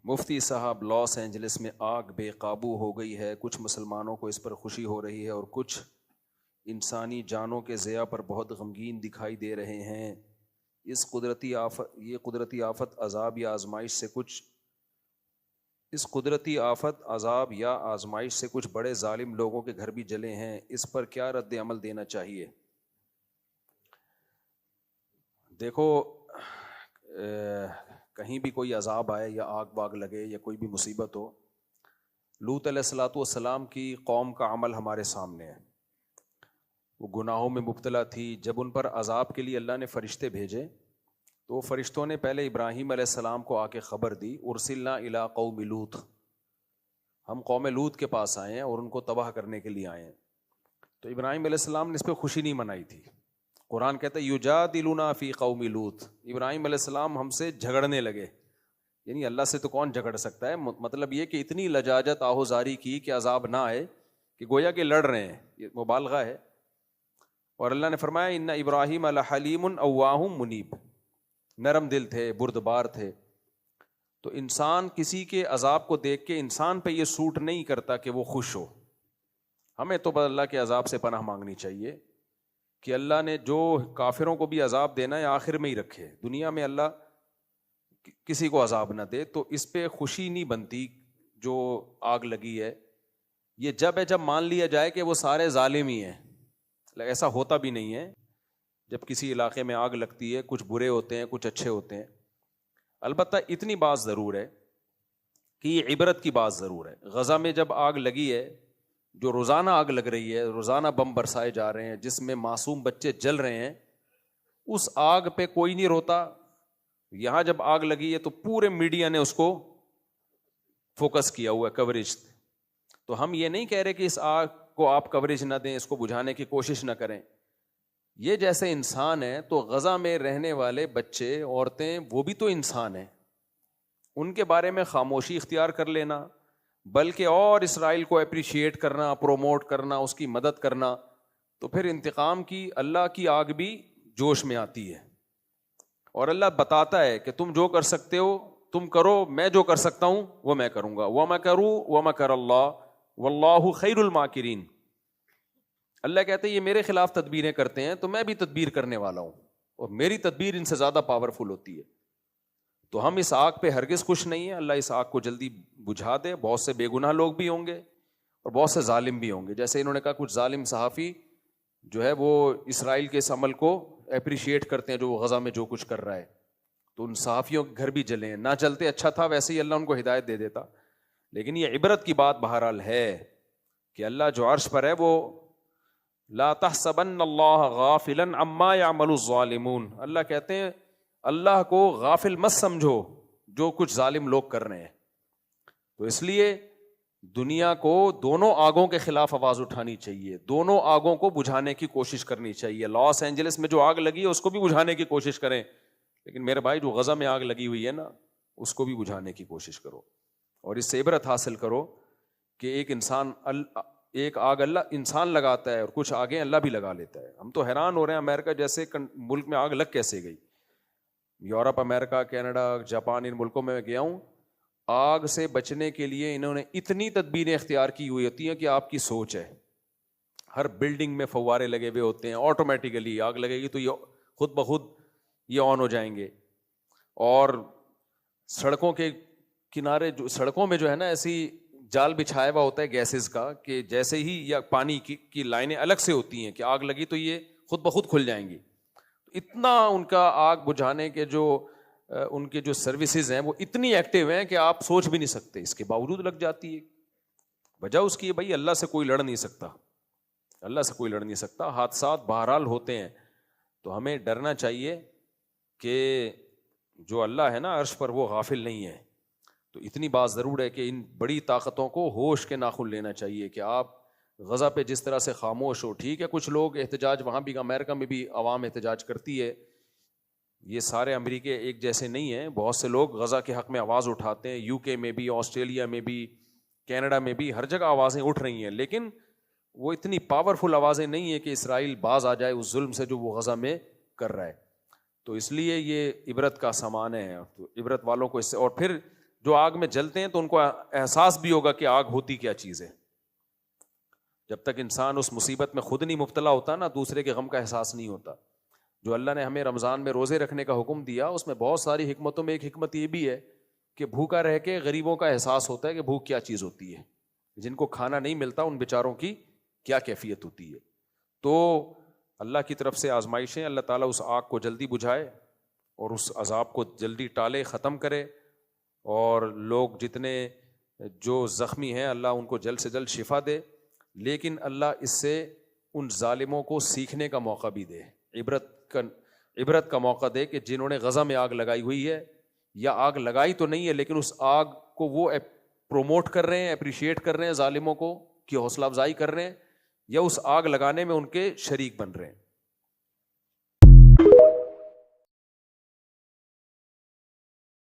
مفتی صاحب، Los Angeles میں آگ بے قابو ہو گئی ہے، کچھ مسلمانوں کو اس پر خوشی ہو رہی ہے اور کچھ انسانی جانوں کے ضیاع پر بہت غمگین دکھائی دے رہے ہیں۔ یہ قدرتی آفت عذاب یا آزمائش سے کچھ بڑے ظالم لوگوں کے گھر بھی جلے ہیں، اس پر کیا رد عمل دینا چاہیے؟ دیکھو، کہیں بھی کوئی عذاب آئے یا آگ واگ لگے یا کوئی بھی مصیبت ہو، لوط علیہ الصلوۃ والسلام کی قوم کا عمل ہمارے سامنے ہے۔ وہ گناہوں میں مبتلا تھی، جب ان پر عذاب کے لیے اللہ نے فرشتے بھیجے تو فرشتوں نے پہلے ابراہیم علیہ السلام کو آ کے خبر دی، ارسلنا الی قوم لوط، ہم قوم لوط کے پاس آئے ہیں اور ان کو تباہ کرنے کے لیے آئے ہیں۔ تو ابراہیم علیہ السلام نے اس پہ خوشی نہیں منائی تھی۔ قرآن کہتا ہے یجادلنا فی قوم لوط، ابراہیم علیہ السلام ہم سے جھگڑنے لگے، یعنی اللہ سے تو کون جھگڑ سکتا ہے، مطلب یہ کہ اتنی لجاجت آہوزاری کی کہ عذاب نہ آئے، کہ گویا کہ لڑ رہے ہیں، یہ مبالغہ ہے۔ اور اللہ نے فرمایا ان ابراہیم لحلیم اواہ منیب، نرم دل تھے، بردبار تھے۔ تو انسان کسی کے عذاب کو دیکھ کے انسان پہ یہ سوٹ نہیں کرتا کہ وہ خوش ہو۔ ہمیں تو بس اللہ کے عذاب سے پناہ مانگنی چاہیے کہ اللہ نے جو کافروں کو بھی عذاب دینا ہے آخر میں ہی رکھے، دنیا میں اللہ کسی کو عذاب نہ دے۔ تو اس پہ خوشی نہیں بنتی جو آگ لگی ہے، یہ جب مان لیا جائے کہ وہ سارے ظالم ہی ہیں۔ ایسا ہوتا بھی نہیں ہے، جب کسی علاقے میں آگ لگتی ہے کچھ برے ہوتے ہیں کچھ اچھے ہوتے ہیں۔ البتہ اتنی بات ضرور ہے کہ یہ عبرت کی بات ضرور ہے۔ غزہ میں جب آگ لگی ہے، جو روزانہ آگ لگ رہی ہے، روزانہ بم برسائے جا رہے ہیں جس میں معصوم بچے جل رہے ہیں، اس آگ پہ کوئی نہیں روتا۔ یہاں جب آگ لگی ہے تو پورے میڈیا نے اس کو فوکس کیا ہوا ہے، کوریج۔ تو ہم یہ نہیں کہہ رہے کہ اس آگ کو آپ کوریج نہ دیں، اس کو بجھانے کی کوشش نہ کریں۔ یہ جیسے انسان ہے تو غزہ میں رہنے والے بچے، عورتیں، وہ بھی تو انسان ہیں، ان کے بارے میں خاموشی اختیار کر لینا، بلکہ اور اسرائیل کو اپریشیٹ کرنا، پروموٹ کرنا، اس کی مدد کرنا، تو پھر انتقام کی اللہ کی آگ بھی جوش میں آتی ہے۔ اور اللہ بتاتا ہے کہ تم جو کر سکتے ہو تم کرو، میں جو کر سکتا ہوں وہ میں کروں گا۔ وَمَكَرُوا وَمَكَرَ اللَّهُ وَاللَّهُ خَيْرُ الْمَاكِرِينَ۔ اللہ کہتے ہیں یہ میرے خلاف تدبیریں کرتے ہیں تو میں بھی تدبیر کرنے والا ہوں، اور میری تدبیر ان سے زیادہ پاورفل ہوتی ہے۔ تو ہم اس آگ پہ ہرگز خوش نہیں ہیں، اللہ اس آگ کو جلدی بجھا دے۔ بہت سے بے گناہ لوگ بھی ہوں گے اور بہت سے ظالم بھی ہوں گے، جیسے انہوں نے کہا کچھ ظالم صحافی جو ہے وہ اسرائیل کے اس عمل کو اپریشیٹ کرتے ہیں جو وہ غزہ میں جو کچھ کر رہا ہے، تو ان صحافیوں کے گھر بھی جلے ہیں۔ نہ چلتے اچھا تھا، ویسے ہی اللہ ان کو ہدایت دے دیتا۔ لیکن یہ عبرت کی بات بہرحال ہے کہ اللہ جو عرش پر ہے وہ لا تحسبن اللہ غافلا عما يعمل الظالمون، اللہ کہتے ہیں اللہ کو غافل مت سمجھو جو کچھ ظالم لوگ کر رہے ہیں۔ تو اس لیے دنیا کو دونوں آگوں کے خلاف آواز اٹھانی چاہیے، دونوں آگوں کو بجھانے کی کوشش کرنی چاہیے۔ لاس اینجلس میں جو آگ لگی ہے اس کو بھی بجھانے کی کوشش کریں، لیکن میرے بھائی جو غزہ میں آگ لگی ہوئی ہے نا، اس کو بھی بجھانے کی کوشش کرو، اور اس سے عبرت حاصل کرو کہ ایک آگ اللہ انسان لگاتا ہے اور کچھ آگیں اللہ بھی لگا لیتا ہے۔ ہم تو حیران ہو رہے ہیں، امریکہ جیسے ملک میں آگ لگ کیسے گئی؟ یورپ، امریکہ، کینیڈا، جاپان، ان ملکوں میں گیا ہوں، آگ سے بچنے کے لیے انہوں نے اتنی تدبیریں اختیار کی ہوئی ہوتی ہیں کہ آپ کی سوچ ہے۔ ہر بلڈنگ میں فوارے لگے ہوئے ہوتے ہیں، آٹومیٹیکلی آگ لگے گی تو یہ خود بخود یہ آن ہو جائیں گے۔ اور سڑکوں کے کنارے سڑکوں میں جو ہے نا ایسی جال بچھایا ہوا ہوتا ہے گیسز کا، کہ جیسے ہی یا پانی کی لائنیں الگ سے ہوتی ہیں کہ آگ لگی تو یہ خود بخود کھل جائیں گی۔ اتنا ان کا آگ بجھانے کے جو ان کے جو سروسز ہیں وہ اتنی ایکٹیو ہیں کہ آپ سوچ بھی نہیں سکتے، اس کے باوجود لگ جاتی ہے۔ وجہ اس کی ہے بھائی اللہ سے کوئی لڑ نہیں سکتا، اللہ سے کوئی لڑ نہیں سکتا۔ حادثات بہرحال ہوتے ہیں، تو ہمیں ڈرنا چاہیے کہ جو اللہ ہے نا عرش پر وہ غافل نہیں ہے۔ تو اتنی بات ضرور ہے کہ ان بڑی طاقتوں کو ہوش کے ناخن لینا چاہیے کہ آپ غزہ پہ جس طرح سے خاموش ہو۔ ٹھیک ہے کچھ لوگ احتجاج، وہاں بھی امریکہ میں بھی عوام احتجاج کرتی ہے، یہ سارے امریکے ایک جیسے نہیں ہیں، بہت سے لوگ غزہ کے حق میں آواز اٹھاتے ہیں، یو کے میں بھی، آسٹریلیا میں بھی، کینیڈا میں بھی، ہر جگہ آوازیں اٹھ رہی ہیں، لیکن وہ اتنی پاورفل آوازیں نہیں ہیں کہ اسرائیل باز آ جائے اس ظلم سے جو وہ غزہ میں کر رہا ہے۔ تو اس لیے یہ عبرت کا سامان ہے، تو عبرت والوں کو اس سے، اور پھر جو آگ میں جلتے ہیں تو ان کو احساس بھی ہوگا کہ آگ ہوتی کیا چیز ہے. جب تک انسان اس مصیبت میں خود نہیں مبتلا ہوتا نا, دوسرے کے غم کا احساس نہیں ہوتا. جو اللہ نے ہمیں رمضان میں روزے رکھنے کا حکم دیا اس میں بہت ساری حکمتوں میں ایک حکمت یہ بھی ہے کہ بھوکا رہ کے غریبوں کا احساس ہوتا ہے کہ بھوک کیا چیز ہوتی ہے. جن کو کھانا نہیں ملتا ان بیچاروں کی کیا کیفیت ہوتی ہے. تو اللہ کی طرف سے آزمائشیں, اللہ تعالیٰ اس آگ کو جلدی بجھائے اور اس عذاب کو جلدی ٹالے, ختم کرے, اور لوگ جتنے جو زخمی ہیں اللہ ان کو جلد سے جلد شفا دے. لیکن اللہ اس سے ان ظالموں کو سیکھنے کا موقع بھی دے, عبرت کا موقع دے کہ جنہوں نے غزہ میں آگ لگائی ہوئی ہے, یا آگ لگائی تو نہیں ہے لیکن اس آگ کو وہ پروموٹ کر رہے ہیں, اپریشیٹ کر رہے ہیں ظالموں کو, کی حوصلہ افزائی کر رہے ہیں, یا اس آگ لگانے میں ان کے شریک بن رہے ہیں.